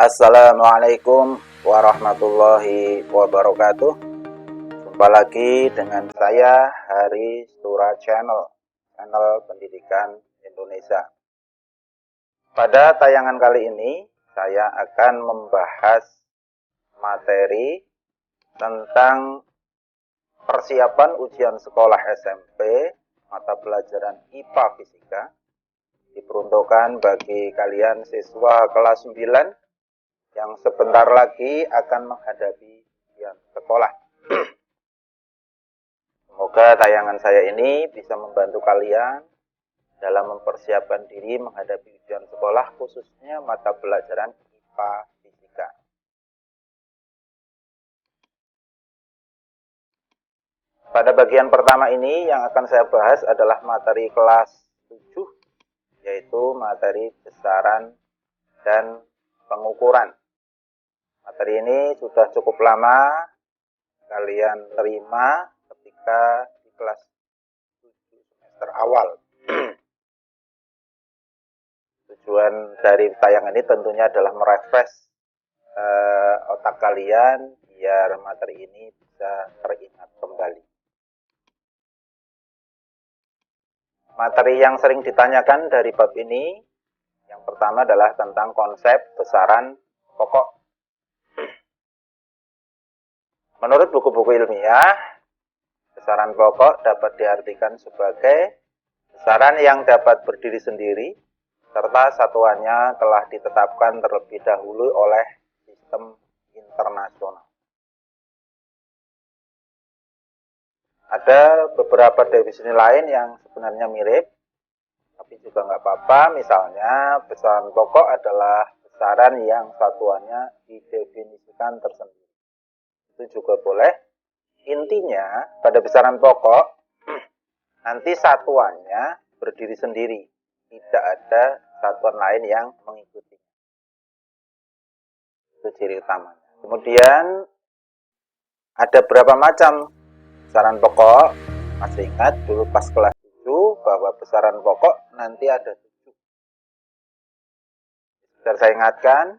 Assalamualaikum warahmatullahi wabarakatuh. Jumpa lagi dengan saya Hari Stura Channel Pendidikan Indonesia. Pada tayangan kali ini saya akan membahas materi tentang persiapan ujian sekolah SMP mata pelajaran IPA Fisika, diperuntukkan bagi kalian siswa kelas 9 yang sebentar lagi akan menghadapi ujian sekolah. Semoga tayangan saya ini bisa membantu kalian dalam mempersiapkan diri menghadapi ujian sekolah, khususnya mata pelajaran IPA Fisika. Pada bagian pertama ini yang akan saya bahas adalah materi kelas 7, yaitu materi besaran dan pengukuran. Materi ini sudah cukup lama kalian terima ketika di kelas 7 semester awal. Tujuan dari tayangan ini tentunya adalah merefresh otak kalian biar materi ini bisa teringat kembali. Materi yang sering ditanyakan dari bab ini, yang pertama adalah tentang konsep besaran pokok. Menurut buku-buku ilmiah, besaran pokok dapat diartikan sebagai besaran yang dapat berdiri sendiri, serta satuannya telah ditetapkan terlebih dahulu oleh sistem internasional. Ada beberapa definisi lain yang sebenarnya mirip, tapi juga nggak apa-apa. Misalnya, besaran pokok adalah besaran yang satuannya didefinisikan tersendiri. Itu juga boleh. Intinya pada besaran pokok nanti satuannya berdiri sendiri, tidak ada satuan lain yang mengikuti. Itu ciri utamanya. Kemudian ada berapa macam besaran pokok? Masih ingat dulu pas kelas 7 bahwa besaran pokok nanti ada 7. Biar saya ingatkan,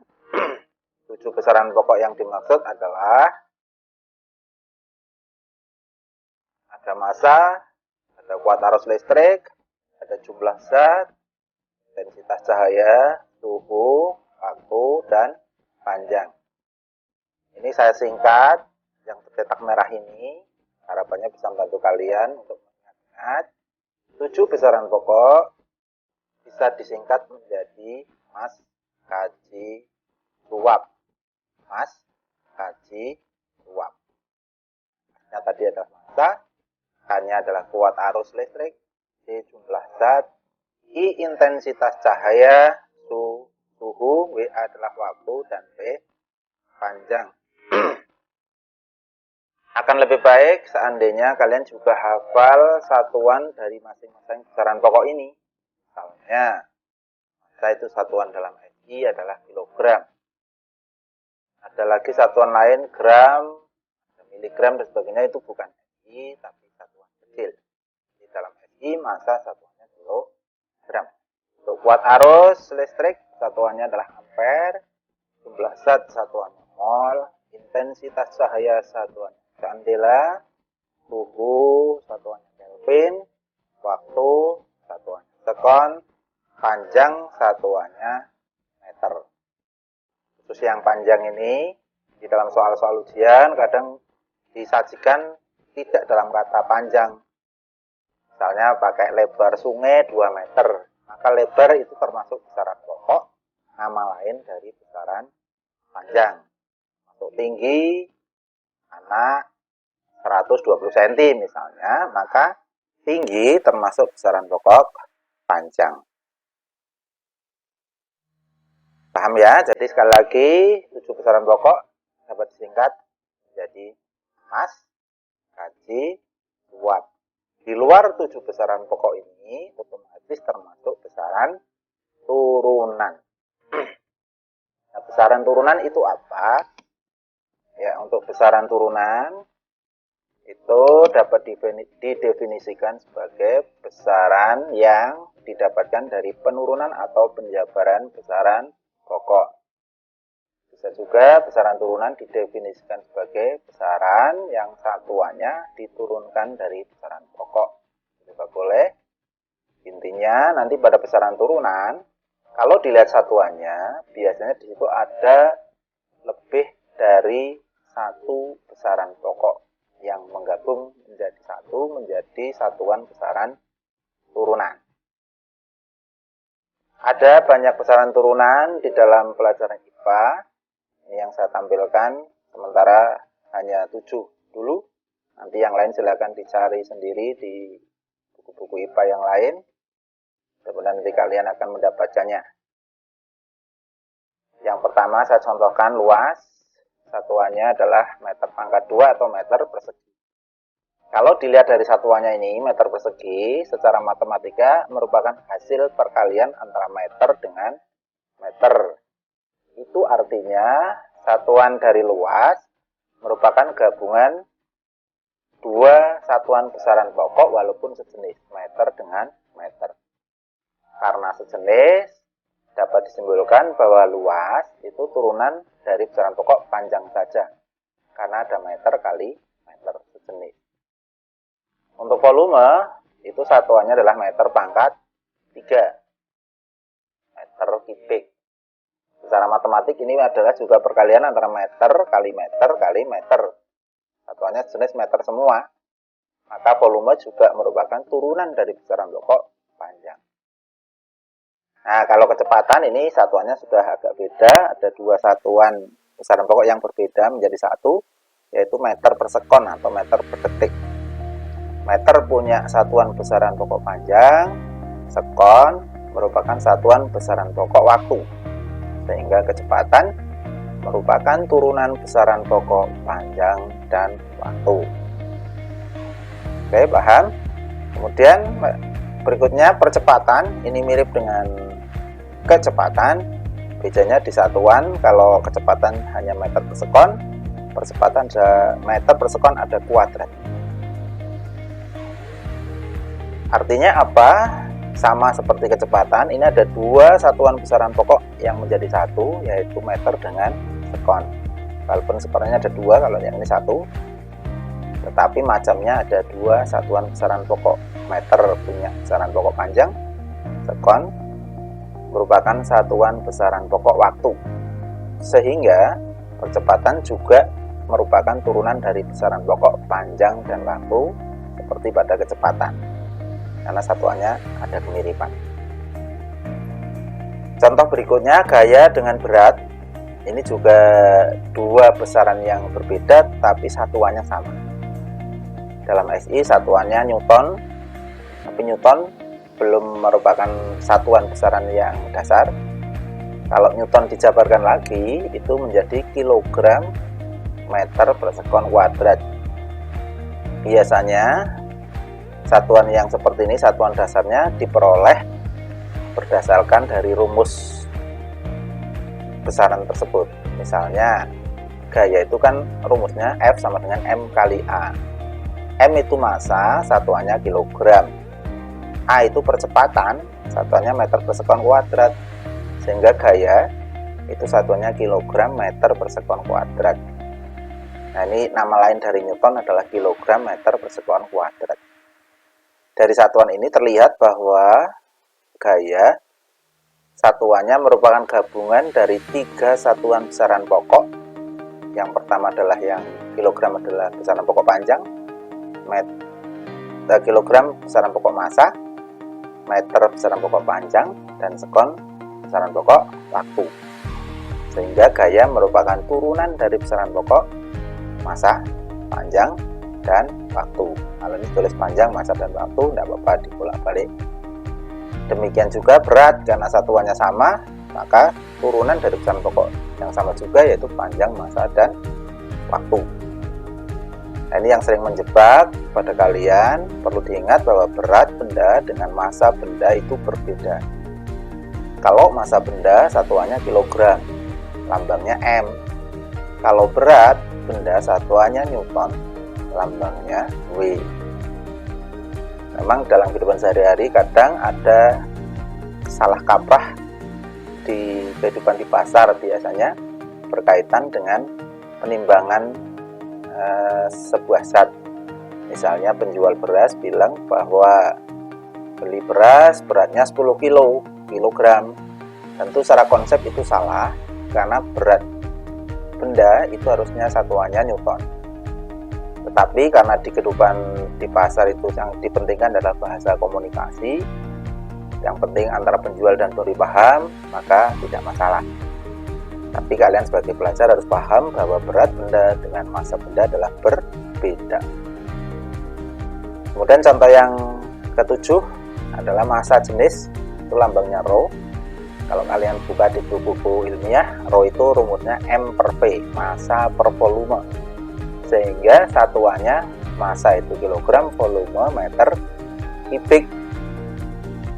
7 besaran pokok yang dimaksud adalah ada massa, ada kuat arus listrik, ada jumlah zat, intensitas cahaya, suhu, waktu, dan panjang. Ini saya singkat, yang tercetak merah ini, harapannya bisa membantu kalian untuk mengingat 7 besaran pokok bisa disingkat menjadi mas, kaji, suap. Mas, kaji, suap. Nah, tadi ada massa, K-nya adalah kuat arus listrik, C jumlah zat, I intensitas cahaya, suhu, W adalah waktu, dan P panjang. Akan lebih baik seandainya kalian juga hafal satuan dari masing-masing besaran pokok ini. Misalnya, massa itu satuan dalam SI adalah kilogram. Ada lagi satuan lain, gram, miligram, dan sebagainya, itu bukan SI, tapi satuan kecil. Di dalam SI, massa satuannya kilogram. Untuk kuat arus listrik, satuannya adalah ampere, jumlah zat satuannya mol, intensitas cahaya satuannya candela, suhu satuannya kelvin, waktu satuannya sekon, panjang satuannya meter. Khusus yang panjang ini, di dalam soal-soal ujian kadang disajikan tidak dalam kata panjang. Misalnya pakai lebar sungai 2 meter, maka lebar itu termasuk besaran pokok, nama lain dari besaran panjang. Untuk tinggi anak 120 cm misalnya, maka tinggi termasuk besaran pokok panjang. Paham ya? Jadi sekali lagi 7 besaran pokok dapat disingkat menjadi mas, kaji, suap. Di luar 7 besaran pokok ini otomatis termasuk besaran turunan. Nah, besaran turunan itu apa? Ya, untuk besaran turunan itu dapat didefinisikan sebagai besaran yang didapatkan dari penurunan atau penjabaran besaran pokok. Bisa juga besaran turunan didefinisikan sebagai besaran yang satuannya diturunkan dari besaran pokok. Juga boleh. Intinya nanti pada besaran turunan, kalau dilihat satuannya, biasanya di situ ada lebih dari satu besaran pokok yang menggabung menjadi satu, menjadi satuan besaran turunan. Ada banyak besaran turunan di dalam pelajaran IPA. Ini yang saya tampilkan, sementara hanya 7 dulu. Nanti yang lain silakan dicari sendiri di buku-buku IPA yang lain. Kemudian nanti kalian akan mendapatkannya. Yang pertama saya contohkan luas. Satuannya adalah meter pangkat 2 atau meter persegi. Kalau dilihat dari satuannya ini, meter persegi, secara matematika merupakan hasil perkalian antara meter dengan meter. Itu artinya satuan dari luas merupakan gabungan dua satuan besaran pokok walaupun sejenis, meter dengan meter. Karena sejenis, dapat disimpulkan bahwa luas itu turunan dari besaran pokok panjang saja. Karena ada meter kali meter sejenis. Untuk volume, itu satuannya adalah meter pangkat 3. Meter kubik. Secara matematik ini adalah juga perkalian antara meter kali meter kali meter. Satuannya jenis meter semua. Maka volume juga merupakan turunan dari besaran pokok panjang. Nah, kalau kecepatan ini satuannya sudah agak beda. Ada dua satuan besaran pokok yang berbeda menjadi satu, yaitu meter per sekon atau meter per detik. Meter punya satuan besaran pokok panjang, sekon merupakan satuan besaran pokok waktu. Sehingga kecepatan merupakan turunan besaran pokok panjang dan waktu. Oke, paham? Kemudian berikutnya percepatan, ini mirip dengan kecepatan. Bedanya di satuan, kalau kecepatan hanya meter per sekon, percepatan meter per sekon ada kuadrat. Artinya apa? Sama seperti kecepatan, ini ada dua satuan besaran pokok yang menjadi satu, yaitu meter dengan sekon. Walaupun sebenarnya ada dua, kalau yang ini satu, tetapi macamnya ada dua satuan besaran pokok. Meter punya besaran pokok panjang, sekon merupakan satuan besaran pokok waktu. Sehingga percepatan juga merupakan turunan dari besaran pokok panjang dan waktu, seperti pada kecepatan. Karena satuannya ada kemiripan. Contoh berikutnya, gaya dengan berat. Ini juga dua besaran yang berbeda tapi satuannya sama. Dalam SI satuannya Newton, tapi Newton belum merupakan satuan besaran yang dasar. Kalau Newton dijabarkan lagi, itu menjadi kilogram meter per sekon kuadrat. Biasanya satuan yang seperti ini, satuan dasarnya diperoleh berdasarkan dari rumus besaran tersebut. Misalnya gaya itu kan rumusnya F sama dengan M kali A. M itu massa, satuannya kilogram. A itu percepatan, satuannya meter per sekon kuadrat. Sehingga gaya itu satuannya kilogram meter per sekon kuadrat. Nah, ini nama lain dari Newton adalah kilogram meter per sekon kuadrat. Dari satuan ini terlihat bahwa gaya satuannya merupakan gabungan dari tiga satuan besaran pokok. Yang pertama adalah yang kilogram adalah besaran pokok panjang, kilogram besaran pokok massa, meter besaran pokok panjang, dan sekon besaran pokok waktu. Sehingga gaya merupakan turunan dari besaran pokok massa, panjang, dan waktu. Kalau ini tulis panjang, massa, dan waktu, tidak apa-apa dibolak-balik. Demikian juga berat, karena satuannya sama, maka turunan dari besaran pokok yang sama juga, yaitu panjang, massa, dan waktu. Nah, ini yang sering menjebak pada kalian. Perlu diingat bahwa berat benda dengan massa benda itu berbeda. Kalau massa benda satuannya kilogram, lambangnya M. Kalau berat benda satuannya Newton, lambangnya W. Memang dalam kehidupan sehari-hari kadang ada salah kaprah di kehidupan di pasar biasanya. berkaitan dengan penimbangan sebuah zat. Misalnya penjual beras bilang bahwa beli beras beratnya 10 kilogram. Tentu secara konsep itu salah, karena berat benda itu harusnya satuannya Newton. Tetapi karena di kehidupan di pasar itu yang dipentingkan adalah bahasa komunikasi, yang penting antara penjual dan pembeli paham, maka tidak masalah. Tapi kalian sebagai pelajar harus paham bahwa berat benda dengan massa benda adalah berbeda. Kemudian contoh yang ketujuh adalah massa jenis, itu lambangnya Rho. Kalau kalian buka di buku-buku ilmiah, Rho itu rumusnya M/V, massa per volume. Sehingga satuannya massa itu kilogram, volume meter kubik.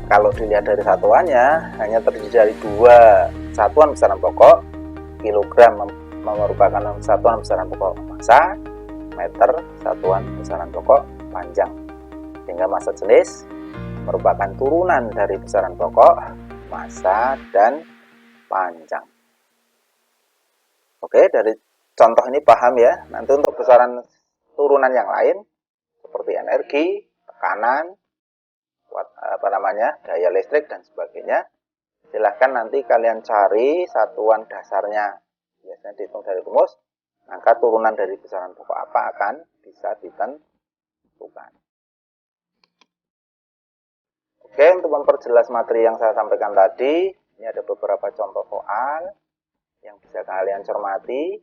Kalau dilihat dari satuannya, hanya terdiri dari dua satuan besaran pokok. Kilogram merupakan satuan besaran pokok massa, meter satuan besaran pokok panjang. Sehingga massa jenis merupakan turunan dari besaran pokok, massa, dan panjang. Oke, dari contoh ini paham ya. Nanti untuk besaran turunan yang lain seperti energi, tekanan, daya listrik dan sebagainya, silahkan nanti kalian cari satuan dasarnya. Biasanya dihitung dari rumus, maka turunan dari besaran pokok apa akan bisa ditentukan. Oke, untuk memperjelas materi yang saya sampaikan tadi, ini ada beberapa contoh soal yang bisa kalian cermati.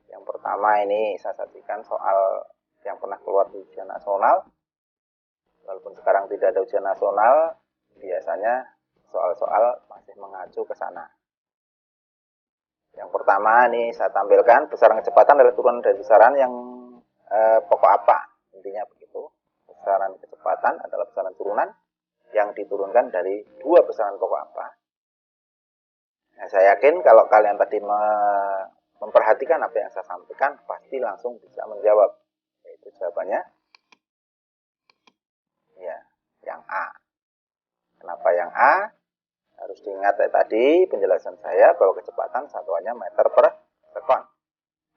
Yang pertama ini saya sajikan soal yang pernah keluar di ujian nasional. Walaupun sekarang tidak ada ujian nasional, biasanya soal-soal masih mengacu ke sana. Yang pertama ini saya tampilkan, besaran kecepatan adalah turunan dari besaran yang pokok apa. Intinya begitu. Besaran kecepatan adalah besaran turunan yang diturunkan dari dua besaran pokok apa. Nah, saya yakin kalau kalian tadi memperhatikan apa yang saya sampaikan, pasti langsung bisa menjawab. Yaitu jawabannya ya, yang A. Kenapa yang A? Harus diingat tadi penjelasan saya bahwa kecepatan satuannya meter per sekon.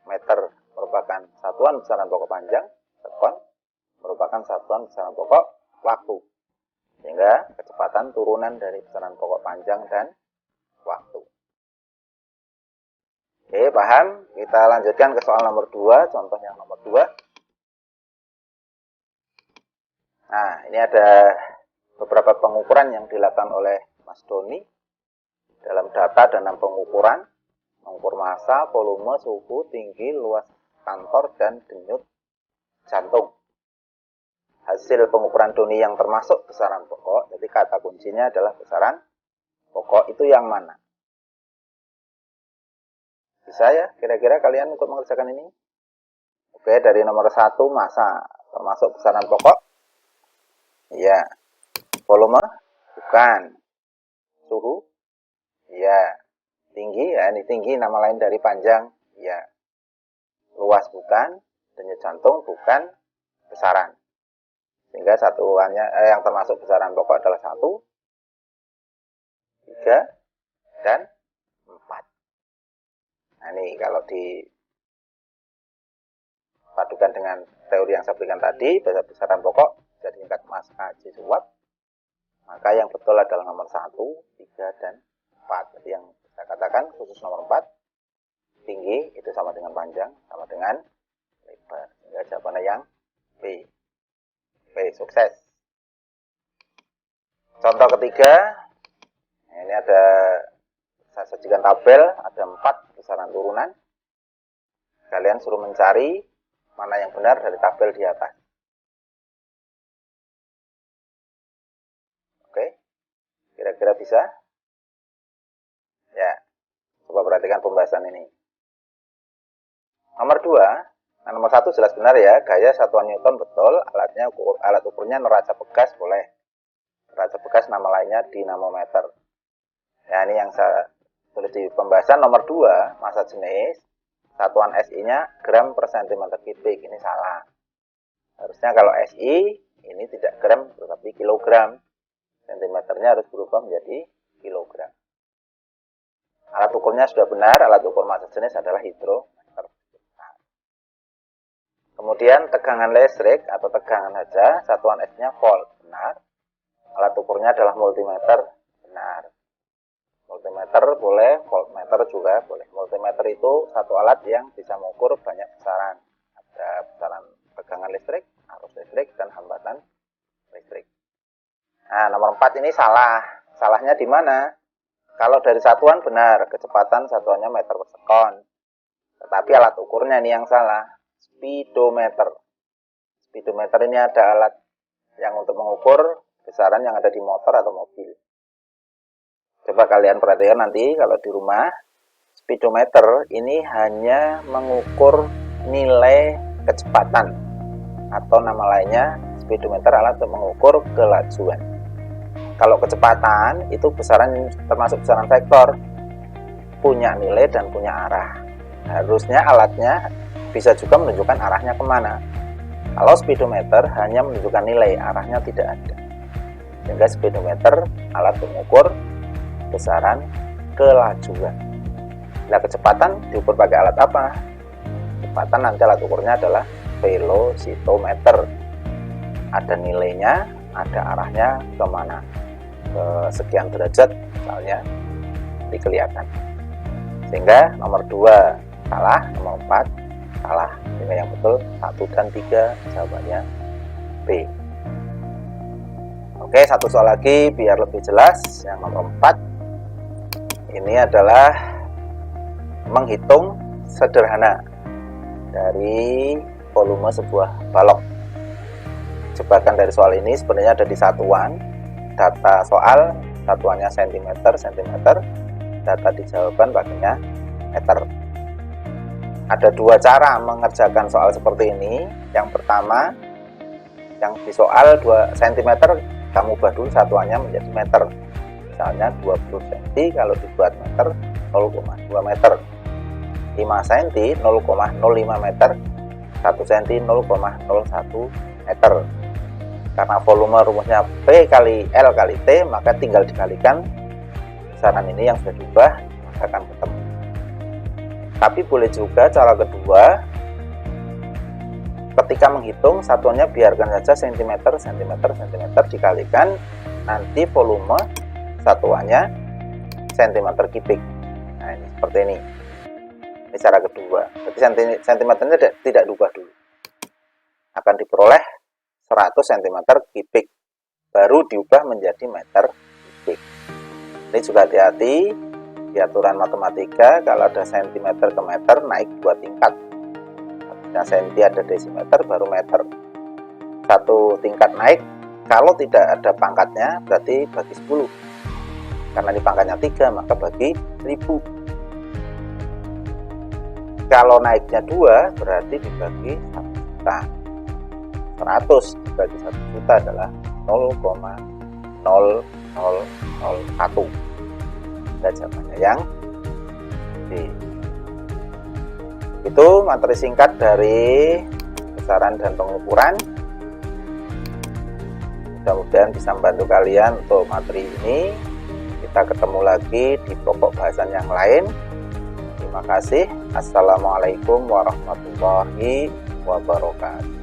Meter merupakan satuan besaran pokok panjang, sekon merupakan satuan besaran pokok waktu. Sehingga kecepatan turunan dari besaran pokok panjang dan waktu. Oke, paham? Kita lanjutkan ke soal nomor 2, contoh yang nomor 2. Nah, ini ada beberapa pengukuran yang dilakukan oleh Mas Doni dalam data dan pengukuran, mengukur massa, volume, suhu, tinggi, luas kantor, dan denyut jantung. Hasil pengukuran Doni yang termasuk besaran pokok, jadi kata kuncinya adalah besaran pokok itu yang mana? Bisa ya, kira-kira kalian untuk mengerjakan ini? Oke, dari nomor 1 massa, termasuk besaran pokok? Iya. Volume? Bukan. Suhu? Iya. Tinggi? Ya, ini tinggi, nama lain dari panjang? Iya. Luas? Bukan. Denyut jantung? Bukan. Besaran. Sehingga satuannya yang termasuk besaran pokok adalah 1, 3, dan 4. Nah, ini kalau dipadukan dengan teori yang saya berikan tadi, besaran pokok bisa diingkat massa J suap, maka yang betul adalah nomor 1, 3, dan 4. Jadi yang saya katakan khusus nomor 4, tinggi itu sama dengan panjang, sama dengan lebar. Sehingga jawabannya yang B. B, sukses. Contoh ketiga, ini ada, saya sajikan tabel, ada 4 besaran turunan. Kalian suruh mencari mana yang benar dari tabel di atas. Oke, kira-kira bisa? Ya, coba perhatikan pembahasan ini. Nomor 2, nah nomor 1 jelas benar ya, gaya satuan Newton betul, alat ukurnya neraca bekas boleh. Neraca bekas nama lainnya dinamometer. Ya, ini yang saya tulis di pembahasan. Nomor 2, massa jenis, satuan SI-nya gram per cm kubik. Ini salah. Harusnya kalau SI, ini tidak gram, tetapi kilogram. Sentimeternya harus berubah menjadi kilogram. Alat ukurnya sudah benar, alat ukur massa jenis adalah hidrometer. Kemudian tegangan listrik atau tegangan saja, satuan S-nya volt, benar. Alat ukurnya adalah multimeter, benar. Multimeter boleh, voltmeter juga boleh. Multimeter itu satu alat yang bisa mengukur banyak besaran. Ada besaran tegangan listrik, arus listrik, dan hambatan listrik. Nah, nomor 4 ini salah. Salahnya di mana? Kalau dari satuan benar, kecepatan satuannya meter per sekon. Tetapi alat ukurnya ini yang salah. Speedometer. Speedometer ini ada alat yang untuk mengukur besaran yang ada di motor atau mobil. Coba kalian perhatikan nanti kalau di rumah. Speedometer ini hanya mengukur nilai kecepatan. Atau nama lainnya, speedometer alat untuk mengukur kelajuan. Kalau kecepatan itu besaran termasuk besaran vektor, punya nilai dan punya arah. Harusnya alatnya bisa juga menunjukkan arahnya kemana. Kalau speedometer hanya menunjukkan nilai, arahnya tidak ada. Sehingga speedometer alat mengukur besaran kelajuan. Nah, kecepatan diukur pakai alat apa? Kecepatan nanti alat ukurnya adalah velocitometer. Ada nilainya, ada arahnya kemana. Ke sekian derajat misalnya, nanti kelihatan. Sehingga nomor 2 salah, nomor 4 salah. Sehingga yang betul 1 dan 3 jawabannya B. Oke, satu soal lagi biar lebih jelas. Yang nomor 4 ini adalah menghitung sederhana dari volume sebuah balok. Jebakan dari soal ini sebenarnya ada di satuan. Data soal satuannya cm, data di jawaban pakainya meter. Ada 2 cara mengerjakan soal seperti ini. Yang pertama, yang di soal 2 cm, kamu ubah dulu satuannya menjadi meter. Misalnya 20 cm kalau dibuat meter 0,2 meter. 5 cm 0,05 meter, 1 cm 0,01 meter. Karena volume rumusnya P kali L kali T, maka tinggal dikalikan besaran ini yang sudah diubah, maka akan ketemu. Tapi boleh juga cara kedua, ketika menghitung satuannya biarkan saja cm dikalikan, nanti volume satuannya cm kubik. Nah, ini seperti ini. Ini cara kedua. Jadi cm-nya tidak diubah dulu. Akan diperoleh 100 cm kubik, baru diubah menjadi meter kubik. Ini juga hati-hati di aturan matematika, kalau ada cm ke meter naik 2 tingkat. Nah, senti ada desimeter baru meter. 1 tingkat naik, kalau tidak ada pangkatnya berarti bagi 10. Karena di pangkatnya 3 maka bagi 1000. Kalau naiknya 2 berarti dibagi 1 juta. 100 dibagi 1 juta adalah 0,0001. Dan jawabannya yang D. Itu materi singkat dari besaran dan pengukuran. Mudah-mudahan bisa membantu kalian untuk materi ini. Kita ketemu lagi di pokok bahasan yang lain. Terima kasih. Assalamualaikum warahmatullahi wabarakatuh.